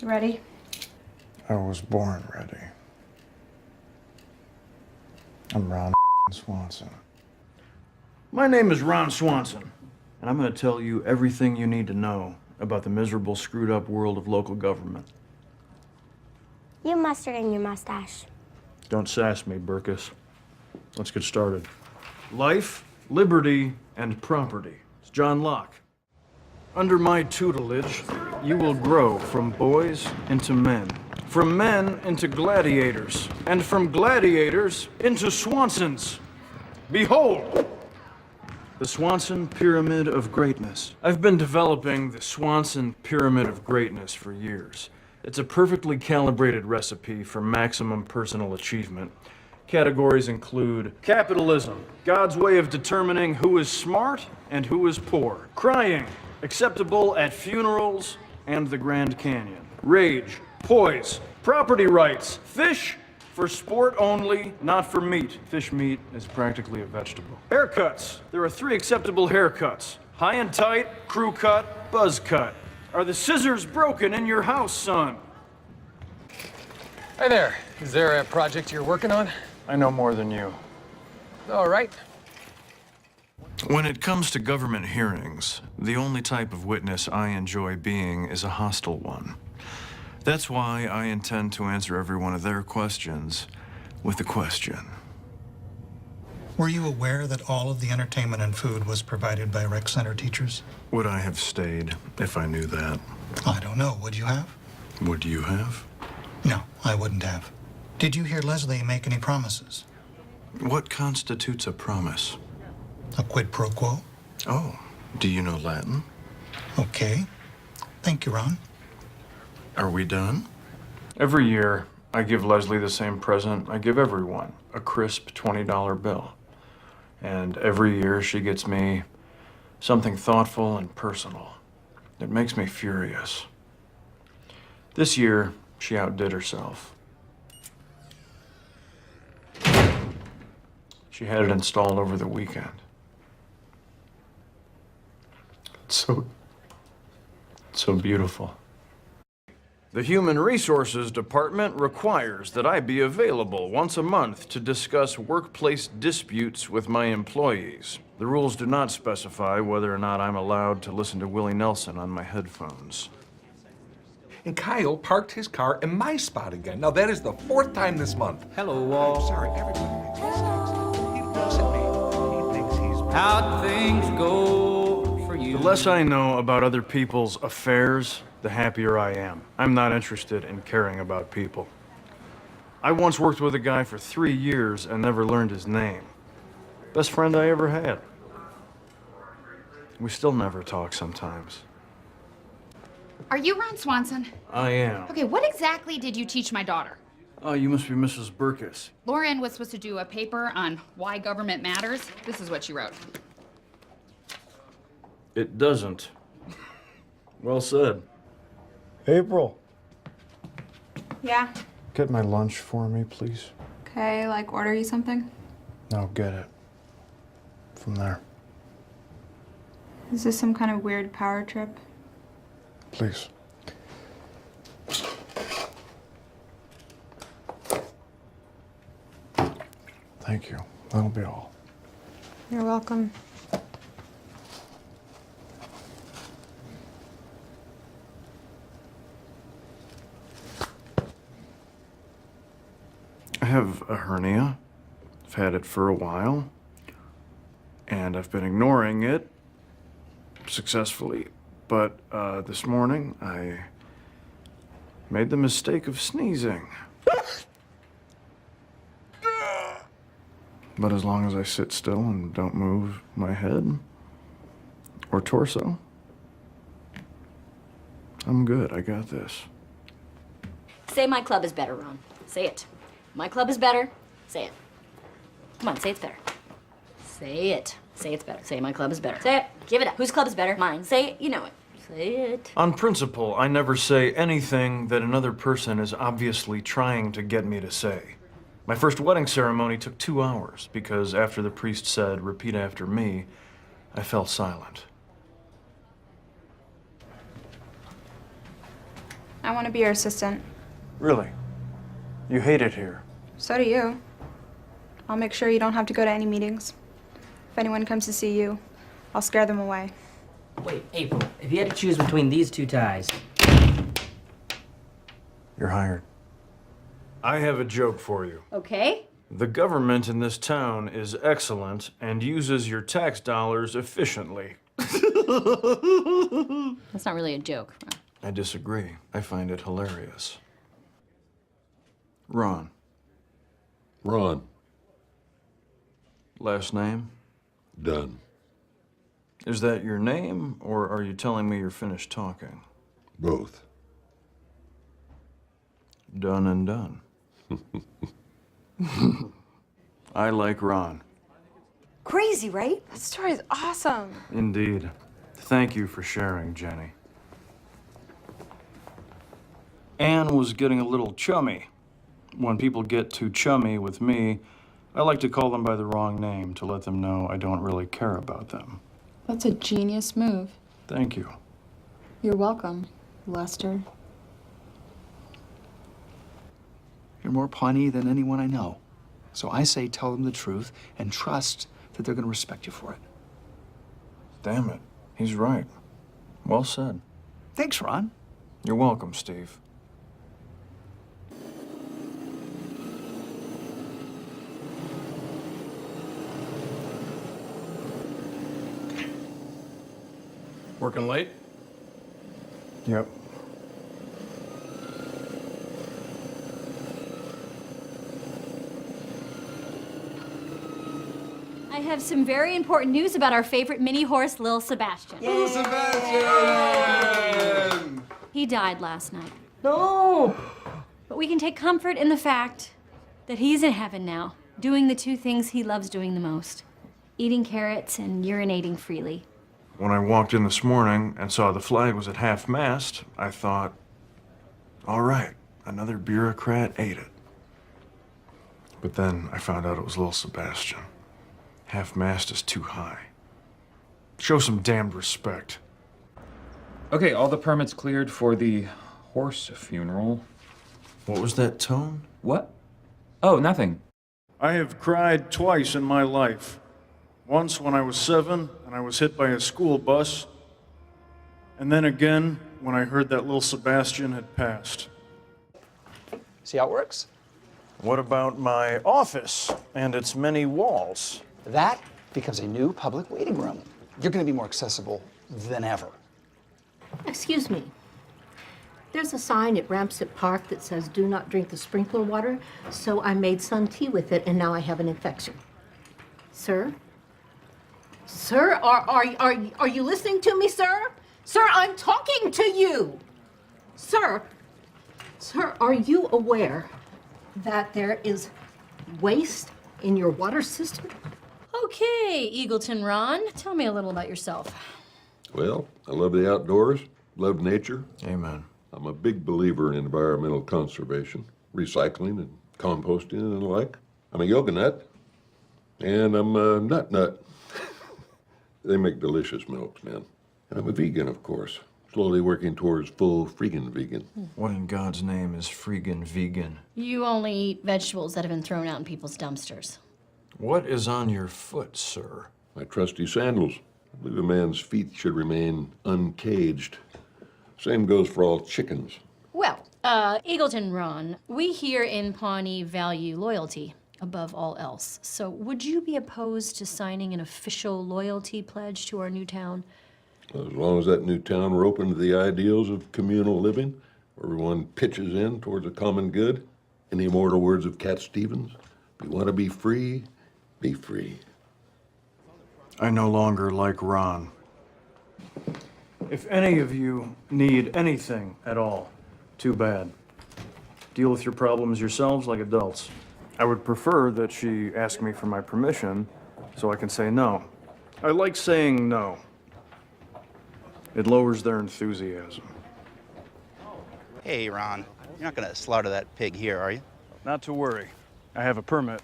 You ready? I was born ready. I'm Ron Swanson. My name is Ron Swanson, and I'm going to tell you everything you need to know about the miserable, screwed-up world of local government. You have mustard in your mustache. Don't sass me, Burkus. Let's get started. Life, liberty, and property. It's John Locke. Under my tutelage, you will grow from boys into men, from men into gladiators, and from gladiators into Swansons. Behold, the Swanson Pyramid of Greatness. I've been developing the Swanson Pyramid of Greatness for years. It's a perfectly calibrated recipe for maximum personal achievement. Categories include capitalism, God's way of determining who is smart and who is poor. Crying, acceptable at funerals and the Grand Canyon. Rage, poise, property rights, fish for sport only, not for meat. Fish meat is practically a vegetable. Haircuts. There are 3 acceptable haircuts. High and tight, crew cut, buzz cut. Are the scissors broken in your house, son? Hi there. Is there a project you're working on? I know more than you. All right. When it comes to government hearings, the only type of witness I enjoy being is a hostile one. That's why I intend to answer every one of their questions with a question. Were you aware that all of the entertainment and food was provided by rec center teachers? Would I have stayed if I knew that? I don't know. Would you have? Would you have? No, I wouldn't have. Did you hear Leslie make any promises? What constitutes a promise? A quid pro quo? Oh, do you know Latin? Okay. Thank you, Ron. Are we done? Every year, I give Leslie the same present I give everyone, a crisp $20 bill. And every year she gets me something thoughtful and personal. It makes me furious. This year, she outdid herself. She had it installed over the weekend. It's so beautiful. The Human Resources Department requires that I be available once a month to discuss workplace disputes with my employees. The rules do not specify whether or not I'm allowed to listen to Willie Nelson on my headphones. And Kyle parked his car in my spot again. Now, that is the 4th time this month. Hello, Wall. I'm sorry, everybody makes mistakes. He looks at me. He thinks he's... How'd things go for you? The less I know about other people's affairs, the happier I am. I'm not interested in caring about people. I once worked with a guy for 3 years and never learned his name. Best friend I ever had. We still never talk sometimes. Are you Ron Swanson? I am. Okay, what exactly did you teach my daughter? Oh, you must be Mrs. Burkus. Lauren was supposed to do a paper on why government matters. This is what she wrote. It doesn't. Well said. April, Yeah. get my lunch for me, please. Okay, like order you something? No, get it. From there, Is this some kind of weird power trip? please. Thank you. That'll be all. You're welcome. I have a hernia. I've had it for a while. And I've been ignoring it successfully. But this morning, I made the mistake of sneezing. But as long as I sit still and don't move my head or torso, I'm good. I got this. Say my club is better, Ron. Say it. My club is better. Say it. Come on, say it's better. Say it. Say it's better. Say my club is better. Say it. Give it up. Whose club is better? Mine. Say it. You know it. Say it. On principle, I never say anything that another person is obviously trying to get me to say. My first wedding ceremony took 2 hours because after the priest said, "Repeat after me," I fell silent. I want to be your assistant. Really? You hate it here? So do you. I'll make sure you don't have to go to any meetings. If anyone comes to see you, I'll scare them away. Wait, April, if you had to choose between these two ties. You're hired. I have a joke for you. Okay. The government in this town is excellent and uses your tax dollars efficiently. That's not really a joke. I disagree. I find it hilarious. Ron. Ron. Last name? Done. Is that your name, or are you telling me you're finished talking? Both. Done and done. I like Ron. Crazy, right? That story's awesome. Indeed. Thank you for sharing, Jenny. Anne was getting a little chummy. When people get too chummy with me, I like to call them by the wrong name to let them know I don't really care about them. That's a genius move. Thank you. You're welcome, Lester. You're more Pawnee than anyone I know. So I say tell them the truth and trust that they're going to respect you for it. Damn it. He's right. Well said. Thanks, Ron. You're welcome, Steve. Working late? Yep. I have some very important news about our favorite mini horse, Lil Sebastian. Little Sebastian! He died last night. No! But we can take comfort in the fact that he's in heaven now, doing the two things he loves doing the most, eating carrots and urinating freely. When I walked in this morning and saw the flag was at half-mast, I thought, all right, another bureaucrat ate it. But then I found out it was little Sebastian. Half-mast is too high. Show some damned respect. Okay, all the permits cleared for the horse funeral. What was that tone? What? Oh, nothing. I have cried twice in my life. Once when I was 7 and I was hit by a school bus, and then again when I heard that little Sebastian had passed. See how it works? What about my office and its many walls? That becomes a new public waiting room. You're going to be more accessible than ever. Excuse me. There's a sign at Ramsett Park that says do not drink the sprinkler water, so I made sun tea with it and now I have an infection. Sir? Sir, are you listening to me, sir? Sir, I'm talking to you. Sir, are you aware that there is waste in your water system? Okay, Eagleton Ron, tell me a little about yourself. Well, I love the outdoors, love nature. Amen. I'm a big believer in environmental conservation, recycling and composting and the like. I'm a yoga nut, and I'm a nut. They make delicious milks, man. And I'm a vegan, of course, slowly working towards full freaking vegan. What in God's name is freaking vegan? You only eat vegetables that have been thrown out in people's dumpsters. What is on your foot, sir? My trusty sandals. I believe a man's feet should remain uncaged. Same goes for all chickens. Well, Eagleton Ron, we here in Pawnee value loyalty above all else. So would you be opposed to signing an official loyalty pledge to our new town? As long as that new town were open to the ideals of communal living, where everyone pitches in towards a common good. In the immortal words of Cat Stevens, if you want to be free, be free. I no longer like Ron. If any of you need anything at all, too bad. Deal with your problems yourselves like adults. I would prefer that she ask me for my permission so I can say no. I like saying no. It lowers their enthusiasm. Hey, Ron. You're not gonna slaughter that pig here, are you? Not to worry. I have a permit.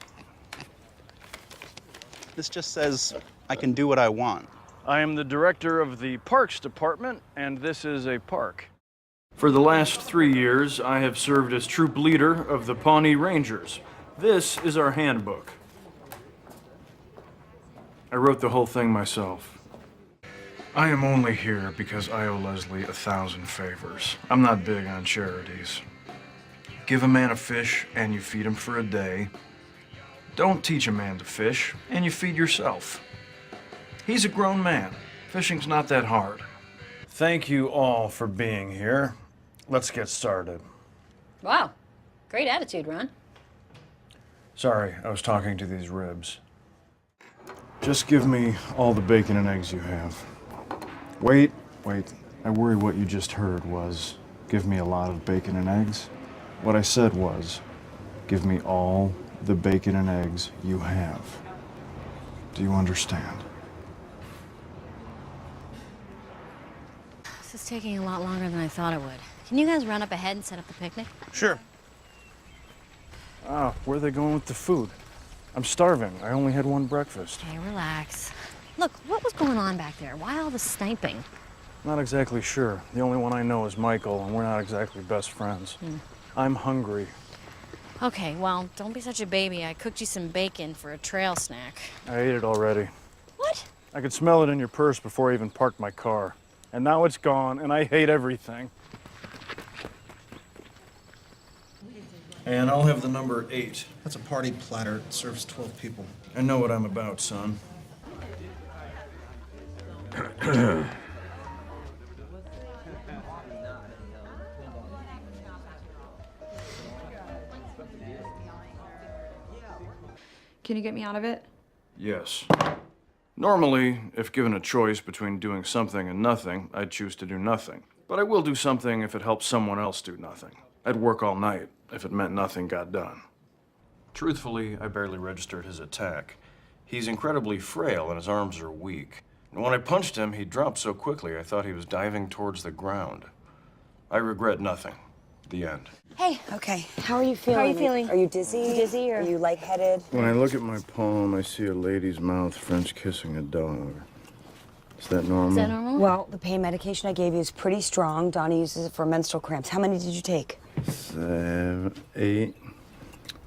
This just says I can do what I want. I am the director of the Parks Department, and this is a park. For the last 3 years, I have served as troop leader of the Pawnee Rangers. This is our handbook. I wrote the whole thing myself. I am only here because I owe Leslie 1,000 favors. I'm not big on charities. Give a man a fish and you feed him for a day. Don't teach a man to fish and you feed yourself. He's a grown man. Fishing's not that hard. Thank you all for being here. Let's get started. Wow. Great attitude, Ron. Sorry, I was talking to these ribs. Just give me all the bacon and eggs you have. Wait. I worry what you just heard was, give me a lot of bacon and eggs. What I said was, give me all the bacon and eggs you have. Do you understand? This is taking a lot longer than I thought it would. Can you guys run up ahead and set up the picnic? Sure. Where are they going with the food? I'm starving. I only had one breakfast. Okay, relax. Look, what was going on back there? Why all the sniping? Not exactly sure. The only one I know is Michael, and we're not exactly best friends. I'm hungry. Okay, well, don't be such a baby. I cooked you some bacon for a trail snack. I ate it already. What? I could smell it in your purse before I even parked my car. And now it's gone, and I hate everything. And I'll have the number 8. That's a party platter. It serves 12 people. I know what I'm about, son. Can you get me out of it? Yes. Normally, if given a choice between doing something and nothing, I'd choose to do nothing. But I will do something if it helps someone else do nothing. I'd work all night if it meant nothing got done. Truthfully, I barely registered his attack. He's incredibly frail and his arms are weak. And when I punched him, he dropped so quickly I thought he was diving towards the ground. I regret nothing. The end. Hey. Okay. How are you feeling? How are you feeling? Are you dizzy? Dizzy or? Are you lightheaded? When I look at my palm, I see a lady's mouth French kissing a dog. Is that normal? Is that normal? Well, the pain medication I gave you is pretty strong. Donnie uses it for menstrual cramps. How many did you take? 7, 8.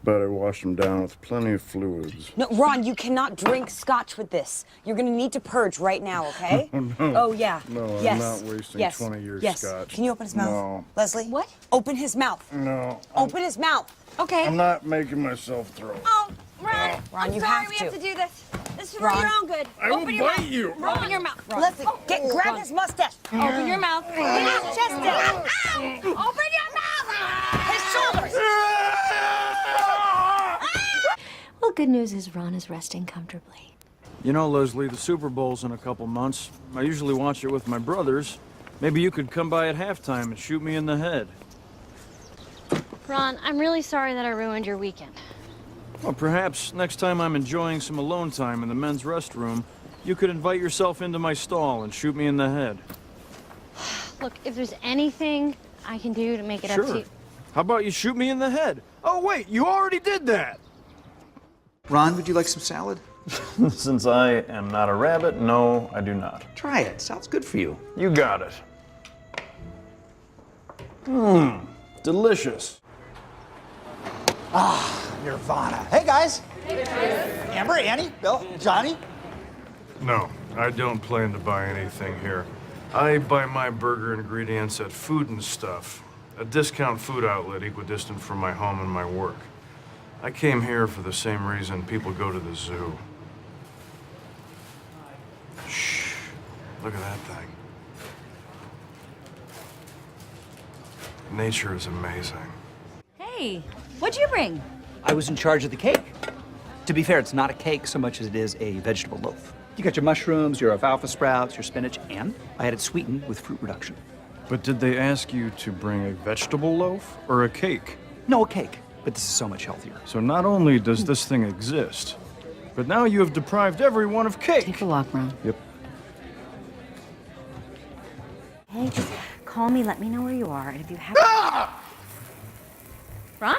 But I washed them down with plenty of fluids. No, Ron, you cannot drink scotch with this. You're gonna need to purge right now, okay? Oh, no. Oh, yeah. No, yes. I'm not wasting yes. 20 years yes. scotch. Can you open his mouth? No. Leslie? What? Open his mouth. No. Open his mouth. Okay. I'm not making myself throw. Oh, Ron. Ron, I'm you sorry have we to. have to do this. This is Ron. for your own good. I will Open your bite mouth. you. Open your mouth. Ron. Leslie, grab his mustache. Open your mouth. Get his chest down. Ow! Open your mouth. His shoulders. Well, good news is Ron is resting comfortably. You know, Leslie, the Super Bowl's in a couple months. I usually watch it with my brothers. Maybe you could come by at halftime and shoot me in the head. Ron, I'm really sorry that I ruined your weekend. Well, perhaps next time I'm enjoying some alone time in the men's restroom, you could invite yourself into my stall and shoot me in the head. Look, if there's anything I can do to make it up to you. How about you shoot me in the head? Oh, wait, you already did that! Ron, would you like some salad? Since I am not a rabbit, no, I do not. Try it. Sounds good for you. You got it. Mmm, delicious. Nirvana. Hey, guys. Hey, Amber, Annie, Bill, Johnny. No, I don't plan to buy anything here. I buy my burger ingredients at Food and Stuff, a discount food outlet equidistant from my home and my work. I came here for the same reason people go to the zoo. Shh, look at that thing. Nature is amazing. Hey, what'd you bring? I was in charge of the cake. To be fair, it's not a cake so much as it is a vegetable loaf. You got your mushrooms, your alfalfa sprouts, your spinach, and I had it sweetened with fruit reduction. But did they ask you to bring a vegetable loaf or a cake? No, a cake. But this is so much healthier. So not only does this thing exist, but now you have deprived everyone of cake. Take a walk, Ron. Yep. Hey, just call me, let me know where you are, and if you have... Ron?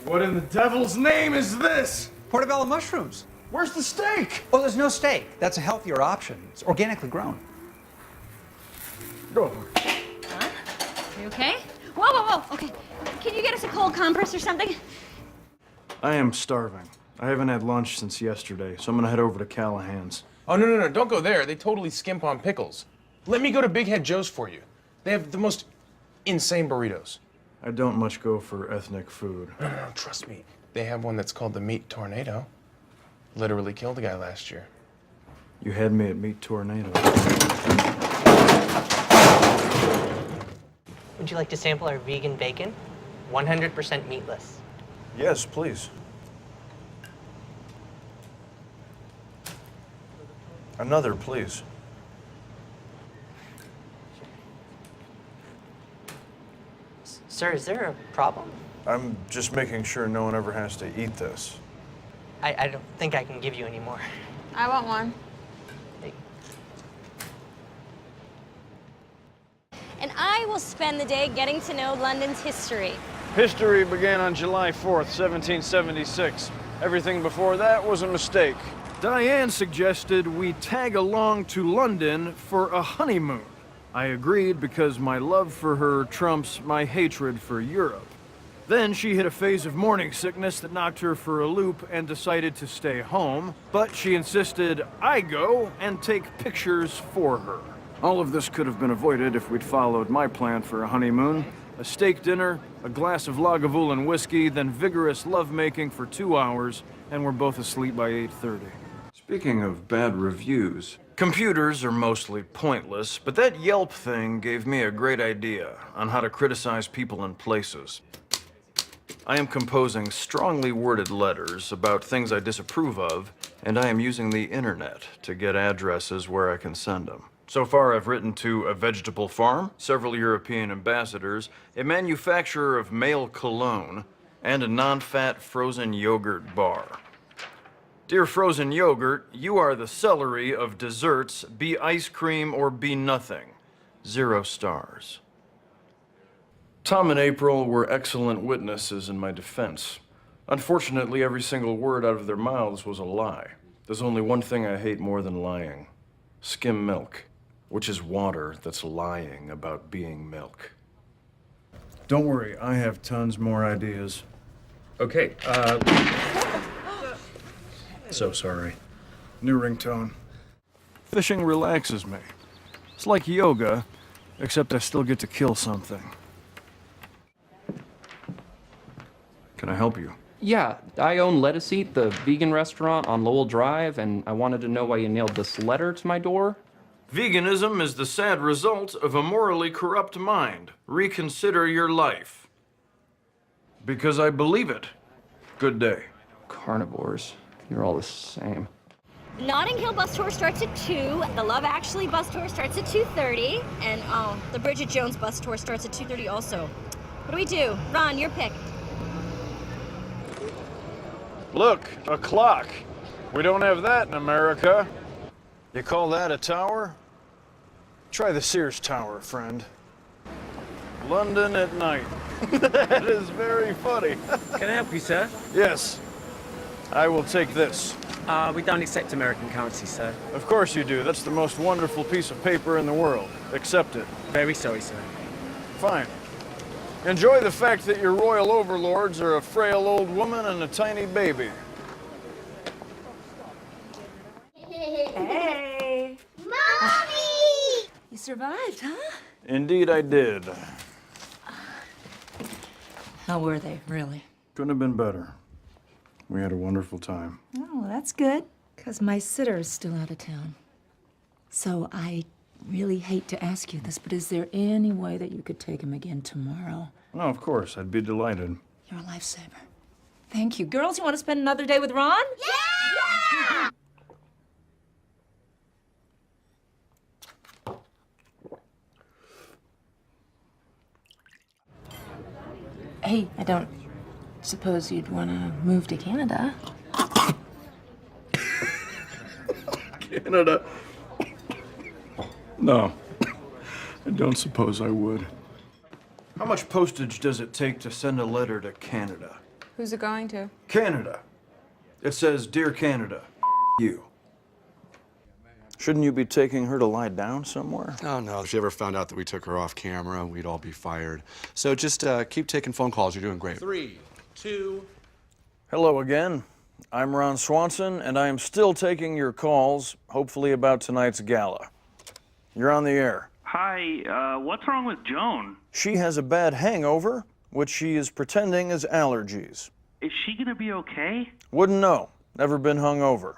What in the devil's name is this? Portobello mushrooms. Where's the steak? Oh, there's no steak. That's a healthier option. It's organically grown. Go. You okay? Whoa, whoa, whoa. Okay. Can you get us a cold compress or something? I am starving. I haven't had lunch since yesterday, so I'm gonna head over to Callahan's. Oh, no, don't go there. They totally skimp on pickles. Let me go to Big Head Joe's for you. They have the most insane burritos. I don't much go for ethnic food. No, trust me. They have one that's called the Meat Tornado. Literally killed a guy last year. You had me at Meat Tornado. Would you like to sample our vegan bacon? 100% meatless. Yes, please. Another, please. Sir, is there a problem? I'm just making sure no one ever has to eat this. I don't think I can give you any more. I want one. And I will spend the day getting to know London's history. History began on July 4th, 1776. Everything before that was a mistake. Diane suggested we tag along to London for a honeymoon. I agreed because my love for her trumps my hatred for Europe. Then she hit a phase of morning sickness that knocked her for a loop and decided to stay home, but she insisted I go and take pictures for her. All of this could have been avoided if we'd followed my plan for a honeymoon. A steak dinner, a glass of Lagavulin whiskey, then vigorous lovemaking for 2 hours, and we're both asleep by 8:30. Speaking of bad reviews, computers are mostly pointless, but that Yelp thing gave me a great idea on how to criticize people and places. I am composing strongly worded letters about things I disapprove of, and I am using the internet to get addresses where I can send them. So far, I've written to a vegetable farm, several European ambassadors, a manufacturer of male cologne, and a non-fat frozen yogurt bar. Dear frozen yogurt, you are the celery of desserts, be ice cream or be nothing. 0 stars. Tom and April were excellent witnesses in my defense. Unfortunately, every single word out of their mouths was a lie. There's only one thing I hate more than lying. Skim milk, which is water that's lying about being milk. Don't worry, I have tons more ideas. Okay, So sorry. New ringtone. Fishing relaxes me. It's like yoga, except I still get to kill something. Can I help you? yeah, I own Lettuce Eat, the vegan restaurant on Lowell Drive, and I wanted to know why you nailed this letter to my door. Veganism is the sad result of a morally corrupt mind. Reconsider your life. Because I believe it. Good day. Carnivores, you're all the same. Notting Hill bus tour starts at 2. The Love Actually bus tour starts at 2:30. And the Bridget Jones bus tour starts at 2:30 also. What do we do? Ron, your pick. Look, a clock. We don't have that in America. You call that a tower? Try the Sears Tower, friend. London at night. That is very funny. Can I help you, sir? Yes. I will take this. We don't accept American currency, sir. Of course you do. That's the most wonderful piece of paper in the world. Accept it. Very sorry, sir. Fine. Enjoy the fact that your royal overlords are a frail old woman and a tiny baby. Hey. Mommy! You survived, huh? Indeed I did. How were they, really? Couldn't have been better. We had a wonderful time. Oh, well, that's good, because my sitter is still out of town. So I really hate to ask you this, but is there any way that you could take him again tomorrow? No, of course. I'd be delighted. You're a lifesaver. Thank you. Girls, you want to spend another day with Ron? Yeah! Hey, I don't suppose you'd want to move to Canada. Canada? No. I don't suppose I would. How much postage does it take to send a letter to Canada? Who's it going to? Canada. It says, Dear Canada, you. Shouldn't you be taking her to lie down somewhere? Oh, no. If she ever found out that we took her off camera, we'd all be fired. So just keep taking phone calls. You're doing great. 3, 2. Hello again. I'm Ron Swanson, and I am still taking your calls, hopefully about tonight's gala. You're on the air. Hi, what's wrong with Joan? She has a bad hangover, which she is pretending is allergies. Is she gonna be okay? Wouldn't know. Never been hungover.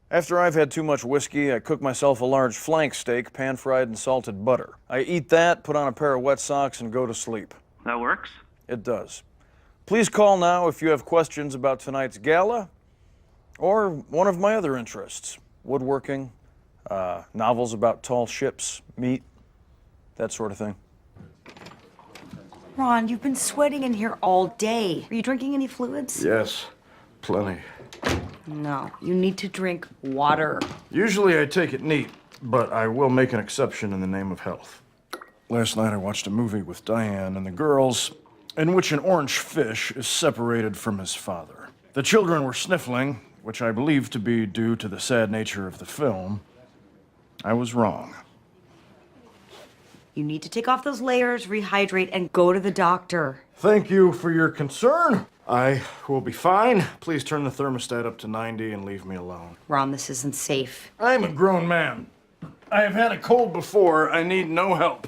After I've had too much whiskey, I cook myself a large flank steak, pan-fried in salted butter. I eat that, put on a pair of wet socks, and go to sleep. That works? It does. Please call now if you have questions about tonight's gala or one of my other interests, woodworking, novels about tall ships, meat, that sort of thing. Ron, you've been sweating in here all day. Are you drinking any fluids? Yes, plenty. No, you need to drink water. Usually I take it neat, but I will make an exception in the name of health. Last night I watched a movie with Diane and the girls in which an orange fish is separated from his father. The children were sniffling, which I believe to be due to the sad nature of the film. I was wrong. You need to take off those layers, rehydrate, and go to the doctor. Thank you for your concern. I will be fine. Please turn the thermostat up to 90 and leave me alone. Ron, this isn't safe. I'm a grown man. I have had a cold before. I need no help.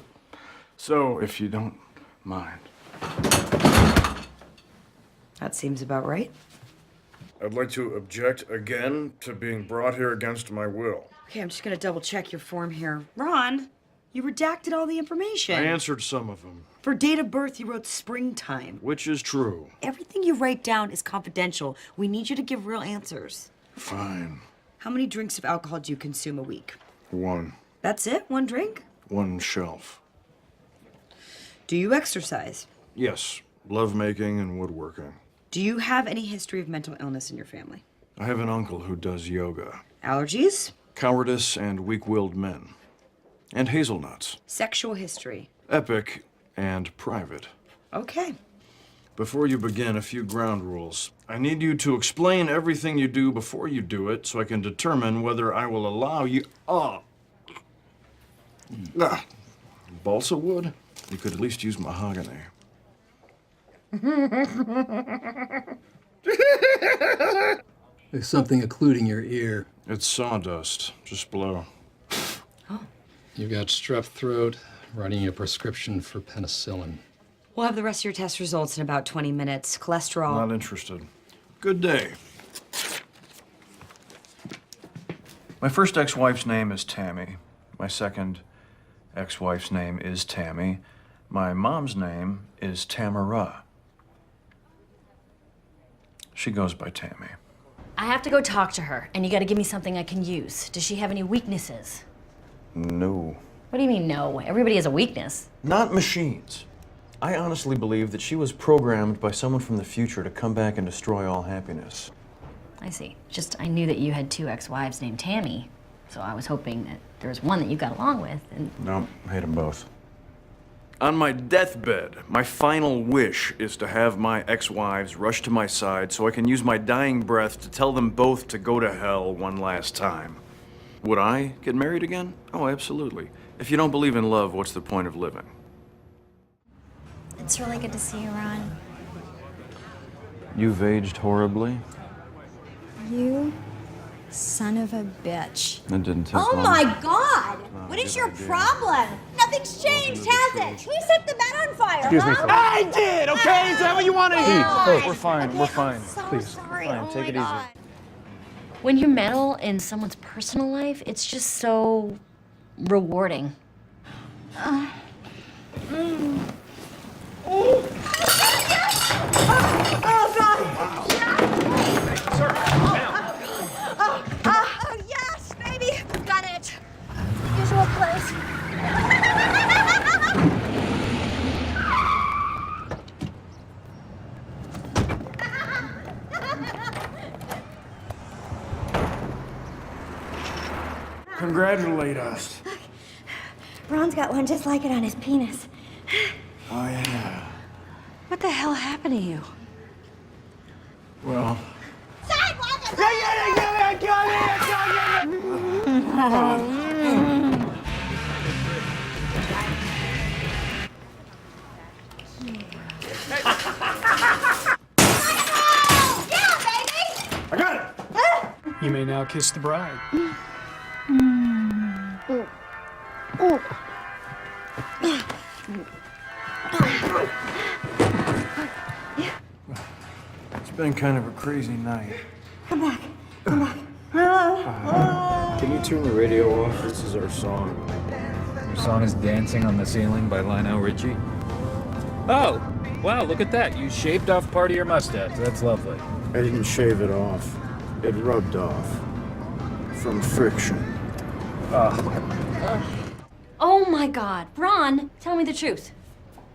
So, if you don't mind. That seems about right. I'd like to object again to being brought here against my will. Okay, I'm just gonna double check your form here. Ron, you redacted all the information. I answered some of them. For date of birth, you wrote springtime. Which is true. Everything you write down is confidential. We need you to give real answers. Fine. How many drinks of alcohol do you consume a week? 1. That's it? One drink? 1 shelf. Do you exercise? Yes. Lovemaking and woodworking. Do you have any history of mental illness in your family? I have an uncle who does yoga. Allergies? Cowardice and weak-willed men. And hazelnuts. Sexual history? Epic and private. Okay. Before you begin, a few ground rules. I need you to explain everything you do before you do it so I can determine whether I will allow you... Balsa wood? You could at least use mahogany. There's something occluding your ear. It's sawdust. Just blow. You've got strep throat, writing you a prescription for penicillin. We'll have the rest of your test results in about 20 minutes. Cholesterol. Not interested. Good day. My first ex-wife's name is Tammy. My second ex-wife's name is Tammy. My mom's name is Tamara. She goes by Tammy. I have to go talk to her, and you gotta give me something I can use. Does she have any weaknesses? No. What do you mean, no? Everybody has a weakness. Not machines. I honestly believe that she was programmed by someone from the future to come back and destroy all happiness. I see. Just, I knew that you had 2 ex-wives named Tammy, so I was hoping that there was one that you got along with, and... No, I hate them both. On my deathbed, my final wish is to have my ex-wives rush to my side so I can use my dying breath to tell them both to go to hell one last time. Would I get married again? Oh, absolutely. If you don't believe in love, what's the point of living? It's really good to see you, Ron. You've aged horribly. You son of a bitch. That didn't take Oh long. my God! Oh, What is good your idea. problem? Nothing's changed, has it? Who set the bed on fire? Excuse me, huh? sir. I did, okay? Is that what you want to hear? God. We're fine, we're fine. So Please, sorry. fine, Oh take my it God. easy. When you meddle in someone's personal life, it's just so rewarding. Oh, God! Yes, baby! Got it! Usual place. Congratulate us. Ron's got one just like it on his penis. Oh, yeah. What the hell happened to you? Well, Sidewalk! I got it! You may now kiss the bride. It's been kind of a crazy night. Come back. Come back. Can you turn the radio off? This is our song. Your song is Dancing on the Ceiling by Lionel Richie. Oh, wow, look at that. You shaved off part of your mustache. That's lovely. I didn't shave it off. It rubbed off. From friction. Oh my God. Ron, tell me the truth.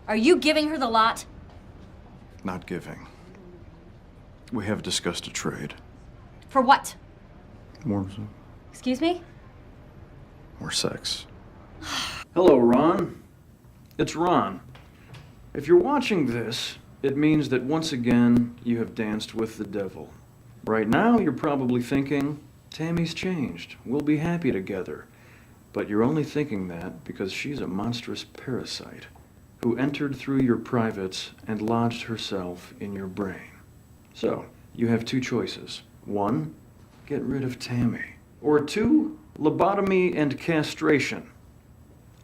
Are you giving her the lot? Not giving. We have discussed a trade. For what? More Excuse me? sex. Hello, Ron. It's Ron. If you're watching this, it means that once again you have danced with the devil. Right now, you're probably thinking, Tammy's changed. We'll be happy together. But you're only thinking that because she's a monstrous parasite who entered through your privates and lodged herself in your brain. So, you have two choices. One, get rid of Tammy. Or two, lobotomy and castration.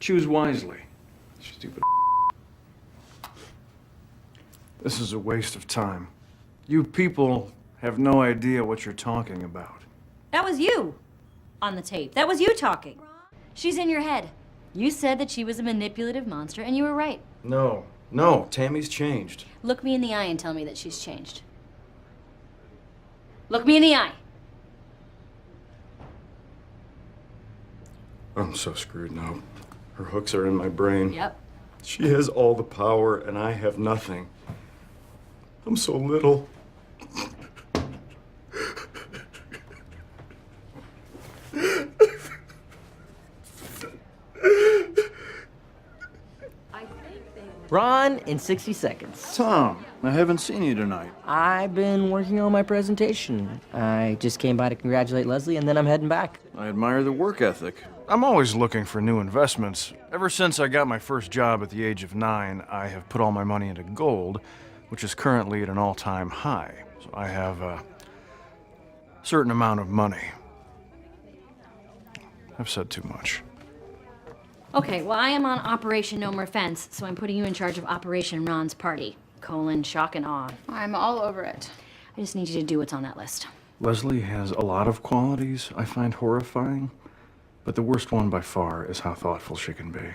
Choose wisely. Stupid. This is a waste of time. You people have no idea what you're talking about. That was you on the tape. That was you talking. She's in your head. You said that she was a manipulative monster, and you were right. No, Tammy's changed. Look me in the eye and tell me that she's changed. Look me in the eye. I'm so screwed now. Her hooks are in my brain. Yep. She has all the power, and I have nothing. I'm so little. Ron, in 60 seconds. Tom, I haven't seen you tonight. I've been working on my presentation. I just came by to congratulate Leslie, and then I'm heading back. I admire the work ethic. I'm always looking for new investments. Ever since I got my first job at the age of 9, I have put all my money into gold, which is currently at an all-time high. So I have a certain amount of money. I've said too much. Okay, well, I am on Operation No More Fence, so I'm putting you in charge of Operation Ron's Party. : shock and awe. I'm all over it. I just need you to do what's on that list. Leslie has a lot of qualities I find horrifying, but the worst one by far is how thoughtful she can be.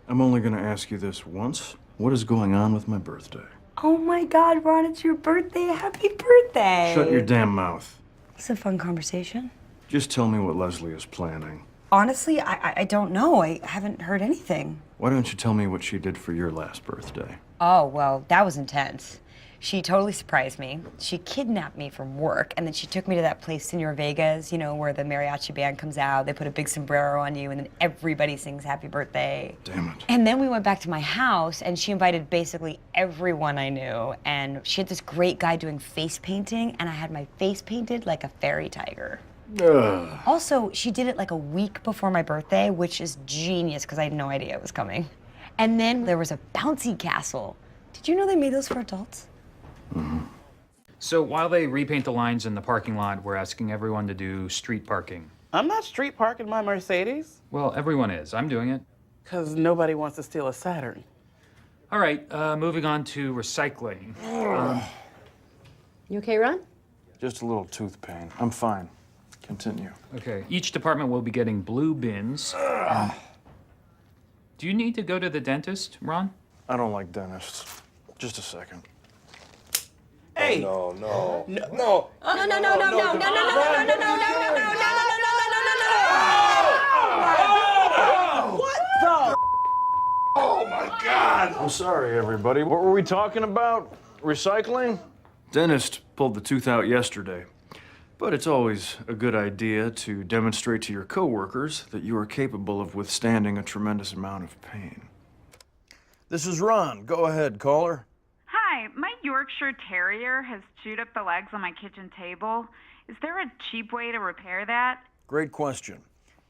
I'm only going to ask you this once. What is going on with my birthday? Oh my God, Ron, it's your birthday. Happy birthday. Shut your damn mouth. It's a fun conversation. Just tell me what Leslie is planning. Honestly, I don't know. I haven't heard anything. Why don't you tell me what she did for your last birthday? Oh, well, that was intense. She totally surprised me. She kidnapped me from work, and then she took me to that place, Senor Vegas, you know, where the mariachi band comes out. They put a big sombrero on you, and then everybody sings happy birthday. Damn it. And then we went back to my house, and she invited basically everyone I knew. And she had this great guy doing face painting, and I had my face painted like a fairy tiger. Ugh. Also, she did it like a week before my birthday, which is genius because I had no idea it was coming. And then there was a bouncy castle. Did you know they made those for adults? So while they repaint the lines in the parking lot, we're asking everyone to do street parking. I'm not street parking my Mercedes. Well, everyone is. I'm doing it. Because nobody wants to steal a Saturn. All right, moving on to recycling. You okay, Ron? Just a little tooth pain. I'm fine. Continue. Okay, each department will be getting blue bins. Do you need to go to the dentist, Ron? I don't like dentists. Just a second. Hey! No, no. No. No, no, no, no, no, no, no, no, no, no, no, no, no, no, no, no. What the? Oh my God! I'm sorry, everybody. What were we talking about? Recycling? Dentist pulled the tooth out yesterday. But it's always a good idea to demonstrate to your coworkers that you are capable of withstanding a tremendous amount of pain. This is Ron. Go ahead, caller. Hi, my Yorkshire Terrier has chewed up the legs on my kitchen table. Is there a cheap way to repair that? Great question.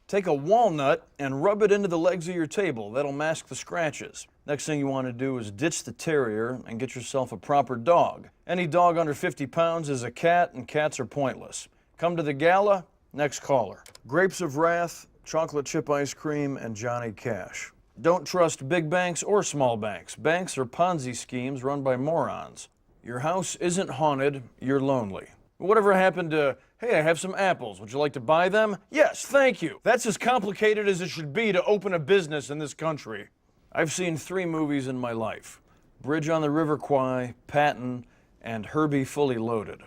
Take a walnut and rub it into the legs of your table. That'll mask the scratches. Next thing you want to do is ditch the terrier and get yourself a proper dog. Any dog under 50 pounds is a cat, and cats are pointless. Come to the gala, next caller. Grapes of Wrath, chocolate chip ice cream, and Johnny Cash. Don't trust big banks or small banks. Banks are Ponzi schemes run by morons. Your house isn't haunted, you're lonely. Whatever happened to, hey, I have some apples, would you like to buy them? Yes, thank you. That's as complicated as it should be to open a business in this country. I've seen 3 movies in my life. Bridge on the River Kwai, Patton, and Herbie Fully Loaded.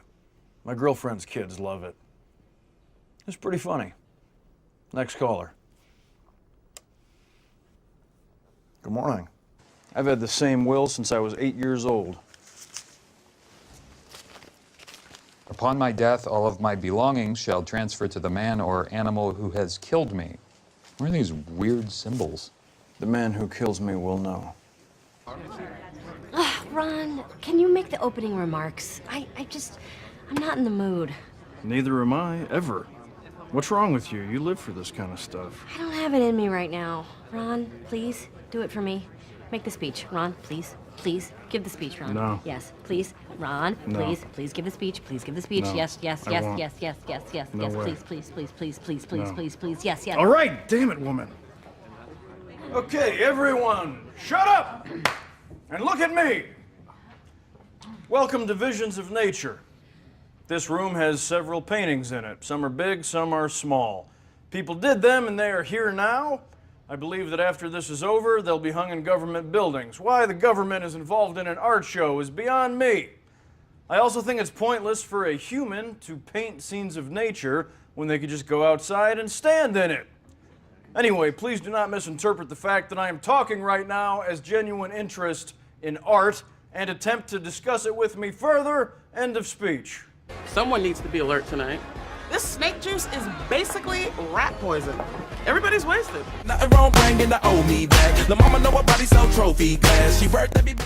My girlfriend's kids love it. It's pretty funny. Next caller. Good morning. I've had the same will since I was 8 years old. Upon my death, all of my belongings shall transfer to the man or animal who has killed me. What are these weird symbols? The man who kills me will know. Ron, can you make the opening remarks? I'm not in the mood. Neither am I, ever. What's wrong with you? You live for this kind of stuff. I don't have it in me right now. Ron, please, do it for me. Make the speech. Ron, please. Please, give the speech, Ron. No. Yes, please. Ron, No. please give the speech. Please give the speech. No, Yes, yes, I yes, won't. yes, yes, yes, yes, No yes. way. Please, please, please, please, please, please, No. please, please. Yes, yes. All right, damn it, woman. Okay, everyone, shut up and look at me. Welcome to Visions of Nature. This room has several paintings in it. Some are big, some are small. People did them and they are here now. I believe that after this is over, they'll be hung in government buildings. Why the government is involved in an art show is beyond me. I also think it's pointless for a human to paint scenes of nature when they could just go outside and stand in it. Anyway, please do not misinterpret the fact that I am talking right now as genuine interest in art and attempt to discuss it with me further. End of speech. Someone needs to be alert tonight. This snake juice is basically rat poison. Everybody's wasted. Nothing wrong bringing the old me back. The mama know her body sell trophy glass. She worked every